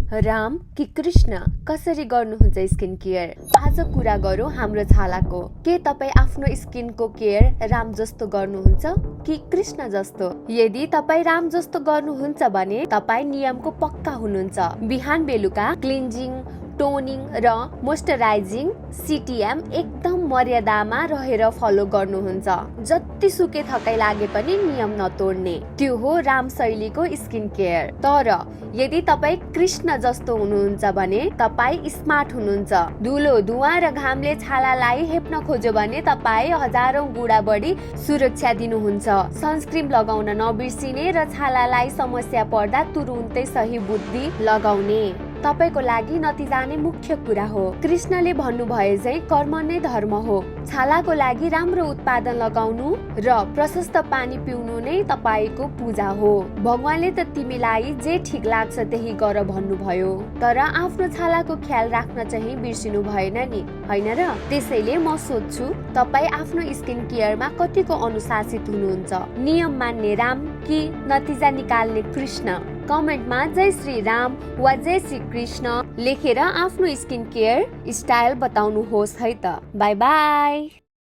राम कि कृष्ण कसरी गर्नुहुन्छ स्किन केयर? आज कुरा गरौँ हाम्रो छालाको। के तपाईँ आफ्नो स्किनको केयर राम जस्तो गर्नुहुन्छ कि कृष्ण जस्तो? यदि तपाईँ राम जस्तो गर्नुहुन्छ भने तपाईँ नियमको पक्का हुनुहुन्छ। बिहान बेलुका क्लिन्जिङ, टोनिङ र मोइस्चराइजिङ सिटिएम एकदम मर्यादामा रहेर फलो गर्नुहुन्छ। जति सुके थकाइ लागे पनि नियम नतोड्ने, त्यो हो राम शैलीको स्किन केयर। तर यदि तपाईँ कृष्ण जस्तो हुनुहुन्छ भने तपाईँ स्मार्ट हुनुहुन्छ। धुलो, धुवा र घामले छालालाई हेप्न खोज्यो भने तपाईँ हजारौं गुणा बढी सुरक्षा दिनुहुन्छ। सनस्क्रिन लगाउन नबिर्सिने र छालालाई समस्या पर्दा तुरुन्तै सही बुद्धि लगाउने तपाईको लागि नतिजा नै मुख्य कुरा हो। कृष्णले भन्नुभए झै कर्म नै धर्म हो। छालाको लागि राम्रो उत्पादन लगाउनु र प्रशस्त पानी पिउनु नै तपाईको पूजा हो। भगवानले त तिमीलाई जे ठीक लाग्छ त्यही गर भन्नुभयो, तर आफ्नो छालाको ख्याल राख्न चाहिँ बिर्सिनु भएन नि, हैन र? त्यसैले म सोध्छु तपाईँ आफ्नो स्किन केयरमा कतिको अनुशासित हुनुहुन्छ? नियम मान्ने राम कि नतिजा निकाल्ने कृष्ण? कमेन्टमा जय श्री राम वा जय श्री कृष्ण लेखेर आफ्नो स्किन केयर स्टाइल बताउनुहोस् है त। By by.